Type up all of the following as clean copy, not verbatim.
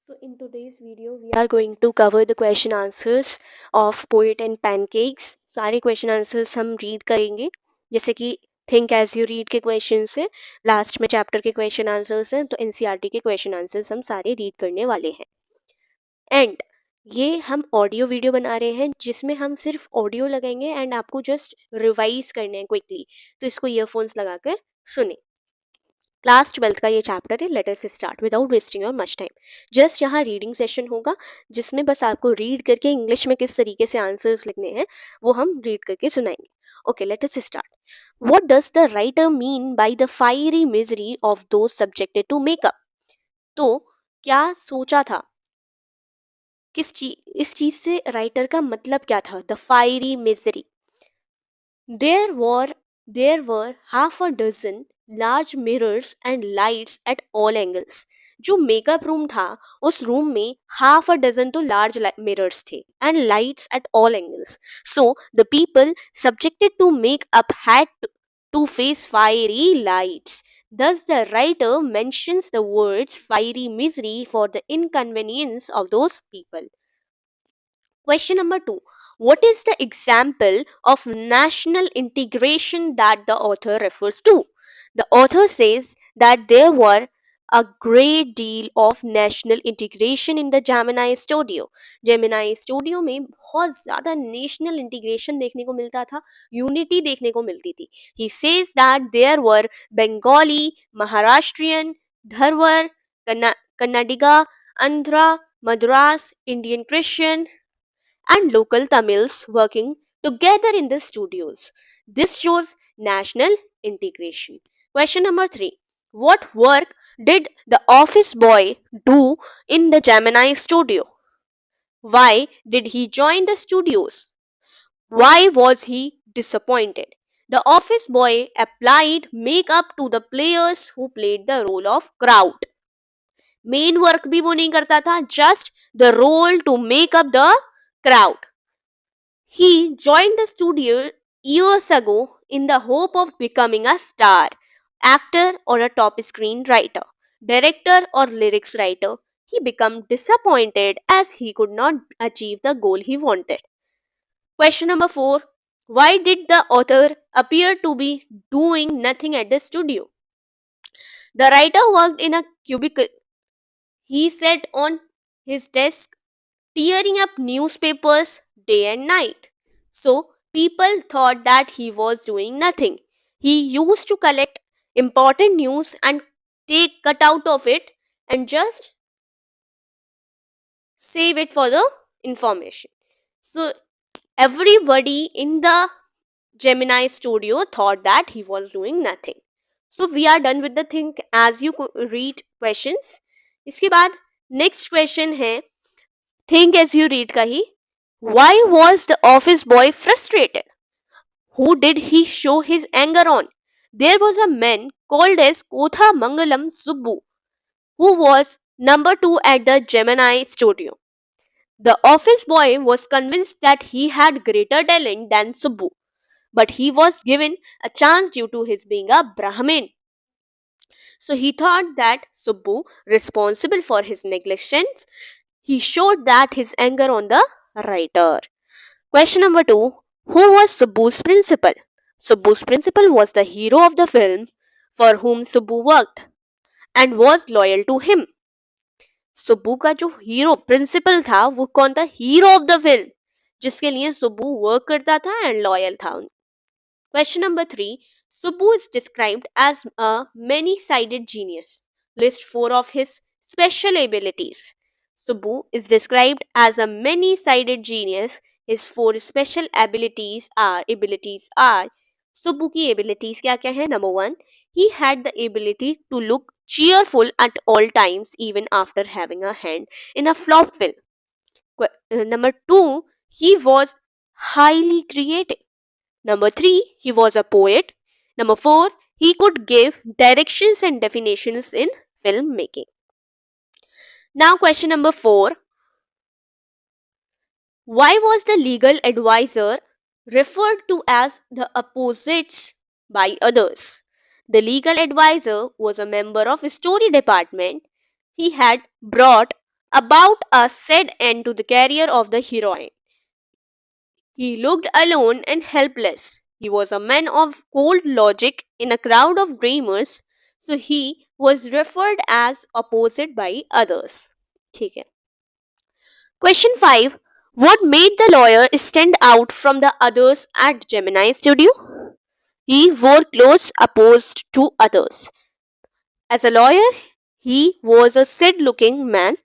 So in today's video we are going to cover the question answers of Poet and Pancakes. सारे question answers हम read करेंगे, जैसे कि think as you read के question है, last में chapter के क्वेश्चन आंसर्स हैं, तो एनसीईआरटी के क्वेश्चन आंसर्स हम सारे रीड करने वाले हैं. एंड ये हम ऑडियो वीडियो बना रहे हैं जिसमें हम सिर्फ ऑडियो लगाएंगे एंड आपको जस्ट रिवाइज करने हैं क्विकली, तो इसको ईयरफोन्स लगाकर सुने. क्लास 12 का ये चैप्टर है. Late us start without wasting your much time. Just यहाँ रीडिंग सेशन होगा जिसमें बस आपको रीड करके इंग्लिश में किस तरीके से आंसर्स लिखने हैं वो हम रीड करके सुनाएंगे. Okay, let us start. What does the writer mean by the fiery misery of those subjected to makeup? तो क्या सोचा था, इस चीज से राइटर का मतलब क्या था? The fiery misery. There were half a dozen large mirrors and lights at all angles. जो मेकअप रूम था उस रूम में half a dozen तो large mirrors थे and lights at all angles. So the people subjected to makeup had to face fiery lights. Thus the writer mentions the words fiery misery for the inconvenience of those people. Question number 2. What is the example of national integration that the author refers to? The author says that there were a great deal of national integration in the Gemini Studio. Gemini Studio में बहुत ज़्यादा national integration देखने को मिलता था, unity देखने को मिलती थी. He says that there were Bengali, Maharashtrian, Dharwar, Kannadiga, Andhra, Madras, Indian Christian, and local Tamils working together in the studios. This shows national integration. Question number 3. What work did the office boy do in the Gemini studio? Why did he join the studios? Why was he disappointed? The office boy applied makeup to the players who played the role of crowd. Main work भी वो नहीं करता था, just the role to make up the crowd. He joined the studio years ago in the hope of becoming a star, actor or a top screenwriter, director or lyrics writer. He became disappointed as he could not achieve the goal he wanted. Question number 4. Why did the author appear to be doing nothing at the studio? The writer worked in a cubicle. He sat on his desk tearing up newspapers day and night. So people thought that he was doing nothing. He used to collect important news and take cut out of it and just save it for the information. So everybody in the Gemini studio thought that he was doing nothing. So we are done with the think as you read questions. इसके बाद next question है think as you read का ही. Why was the office boy frustrated? Who did he show his anger on? There was a man called as Kotha Mangalam Subbu, who was number 2 at the Gemini studio. The office boy was convinced that he had greater talent than Subbu, but he was given a chance due to his being a Brahmin. So he thought that Subbu, responsible for his neglections, he showed that his anger on the writer. Question number 2. Who was Subbu's principal? Subbu's principal was the hero of the film for whom Subbu worked and was loyal to him. Subbu का जो hero principal था वो कौन था? Hero of the film जिसके लिए Subbu work करता था एंड लॉयल था. Question number 3. Subbu is described as a many-sided genius. List 4 of his special abilities. Subbu is described as a many-sided genius. His 4 special abilities are Subbu की abilities क्या क्या है? Number 1, he had the ability to look cheerful at all times even after having a hand in a flop film. Number 2, he was highly creative. Number 3, he was a poet. Number 4, he could give directions and definitions in filmmaking. Now question number 4. Why was the legal advisor referred to as the opposites by others? The legal advisor was a member of story department. He had brought about a sad end to the career of the heroine. He looked alone and helpless. He was a man of cold logic in a crowd of dreamers, so he was referred as opposite by others. ठीक है. Question 5. What made the lawyer stand out from the others at Gemini Studio? He wore clothes opposed to others. As a lawyer, he was a sad looking man.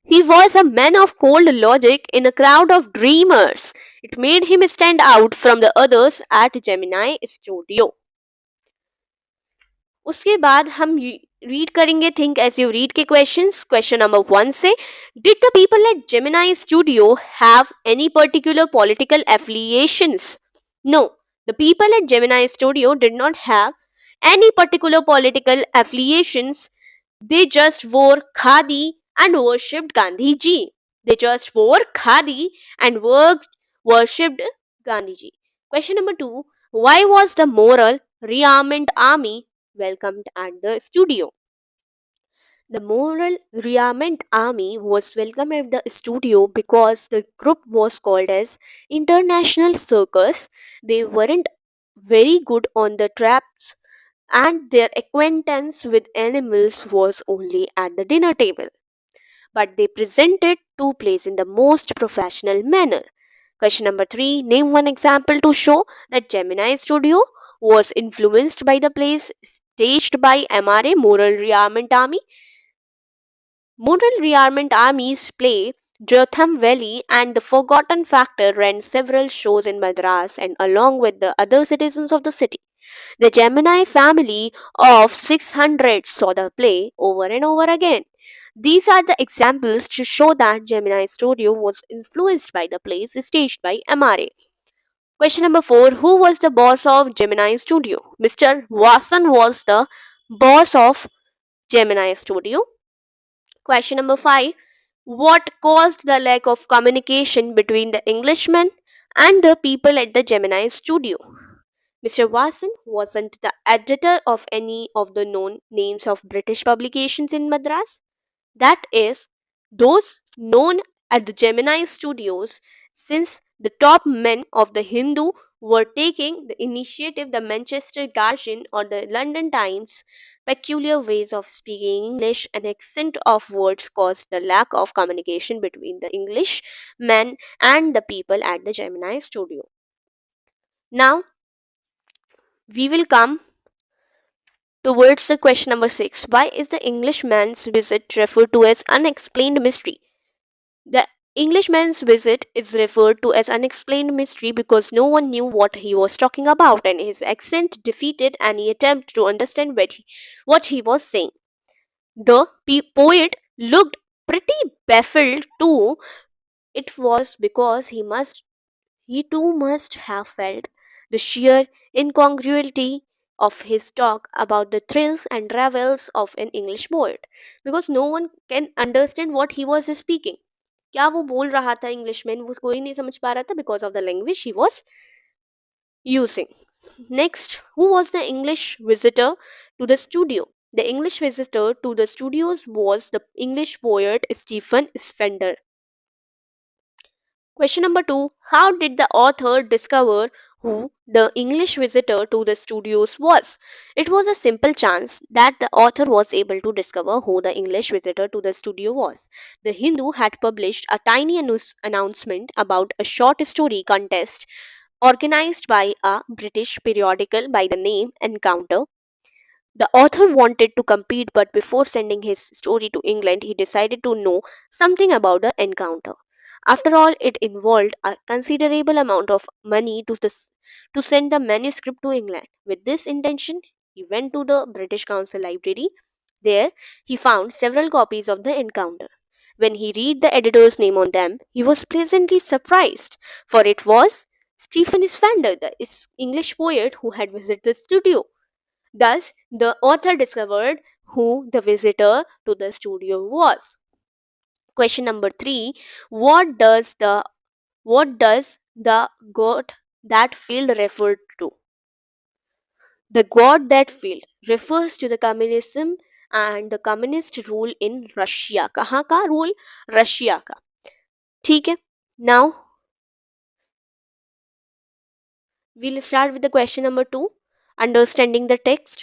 He was a man of cold logic in a crowd of dreamers. It made him stand out from the others at Gemini Studio. उसके बाद हम read करेंगे think as you read के questions. Question number 1 से, did the people at Gemini studio have any particular political affiliations? No, the people at Gemini studio did not have any particular political affiliations. They just wore khadi and worshipped Gandhi ji. They just wore khadi and worshipped Gandhi ji. Question number 2. Why was the Moral Rearmament Army welcomed at the studio? The Moral Rearmament Army was welcomed at the studio because the group was called as International Circus. They weren't very good on the traps and their acquaintance with animals was only at the dinner table. But they presented two plays in the most professional manner. Question number 3. Name one example to show that Gemini Studio was influenced by the plays staged by MRA Moral Rearmament Army. Moral Rearmament Army's play Jotham Valley and The Forgotten Factor ran several shows in Madras and along with the other citizens of the city. The Gemini family of 600 saw the play over and over again. These are the examples to show that Gemini Studio was influenced by the plays staged by MRA. Question number 4. Who was the boss of Gemini Studio? Mr. Watson was the boss of Gemini Studio. Question number 5. What caused the lack of communication between the Englishmen and the people at the Gemini Studio? Mr. Watson wasn't the editor of any of the known names of British publications in Madras. That is, those known at the Gemini Studios, since the top men of the Hindu were taking the initiative, the Manchester Guardian or the London Times, peculiar ways of speaking English and accent of words caused the lack of communication between the English men and the people at the Gemini Studio. Now, we will come towards the question number 6. Why is the Englishman's visit referred to as unexplained mystery? The Englishman's visit is referred to as unexplained mystery because no one knew what he was talking about and his accent defeated any attempt to understand what he was saying. The poet looked pretty baffled too. It was because he too must have felt the sheer incongruity of his talk about the thrills and travels of an English poet, because no one can understand what he was speaking. क्या वो बोल रहा था English में, वो कोई नहीं समझ पा रहा था because of the language he was using. Next, who was the English visitor to the studio? The English visitor to the studios was the English poet Stephen Spender. Question number 2. How did the author discover who the English visitor to the studios was? It was a simple chance that the author was able to discover who the English visitor to the studio was. The Hindu had published a tiny announcement about a short story contest organized by a British periodical by the name Encounter. The author wanted to compete, but before sending his story to England, he decided to know something about the encounter. After all, it involved a considerable amount of money to send the manuscript to England. With this intention, he went to the British Council Library. There, he found several copies of the encounter. When he read the editor's name on them, he was pleasantly surprised, for it was Stephen Spender, the English poet who had visited the studio. Thus, the author discovered who the visitor to the studio was. Question number 3. What does the god that field refer to? The god that field refers to the communism and the communist rule in Russia. कहाँ का rule? Russia का। ठीक है, now we'll start with the question number 2, understanding the text.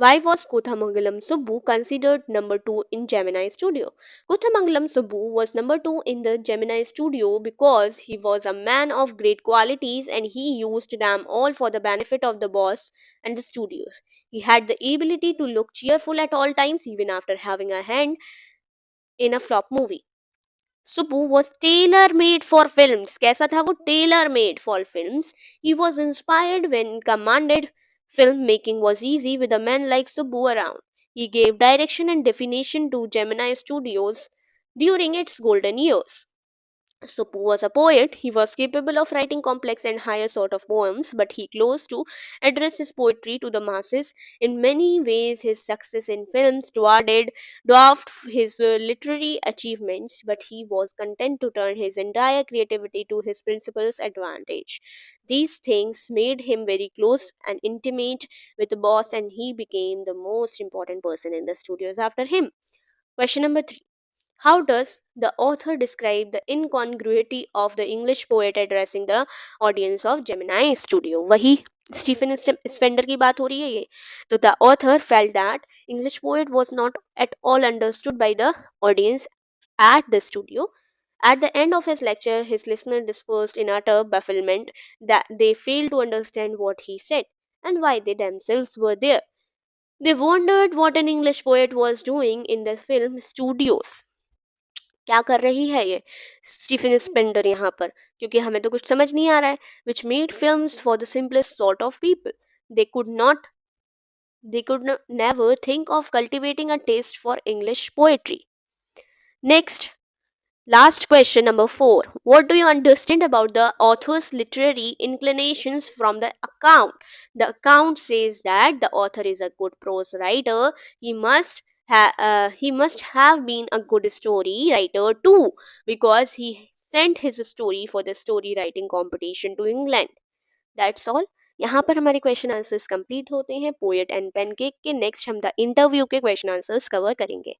Why was Kothamangalam Subbu considered number 2 in Gemini Studio? Kothamangalam Subbu was number 2 in the Gemini Studio because he was a man of great qualities and he used them all for the benefit of the boss and the studios. He had the ability to look cheerful at all times, even after having a hand in a flop movie. सुपू was tailor made for films. कैसा था वो? tailor made for films. He was inspired when commanded filmmaking was easy with a man like Subbu around. He gave direction and definition to Gemini Studios during its golden years. Suppu was a poet. He was capable of writing complex and higher sort of poems, but he chose to address his poetry to the masses. In many ways, his success in films dwarfed his literary achievements, but he was content to turn his entire creativity to his principal's advantage. These things made him very close and intimate with the boss, and he became the most important person in the studios after him. Question number 3. How does the author describe the incongruity of the English poet addressing the audience of Gemini Studio? वही Stephen Spender की बात हो रही है ये. तो the author felt that English poet was not at all understood by the audience at the studio. At the end of his lecture, his listener dispersed in utter bafflement that they failed to understand what he said and why they themselves were there. They wondered what an English poet was doing in the film studios. क्या कर रही है ये Stephen Spender यहाँ पर, क्योंकि हमें तो कुछ समझ नहीं आ रहा है. Which made films for the simplest sort of people. They could not they could never think of cultivating a taste for English poetry. Next, last question number 4. What do you understand about the author's literary inclinations from the account? The account says that the author is a good prose writer. He must have been a good story writer too, because he sent his story for the story writing competition to England. That's all. यहाँ पर हमारे question answers complete होते हैं poet and pancake के. Next हम the interview के question answers cover करेंगे.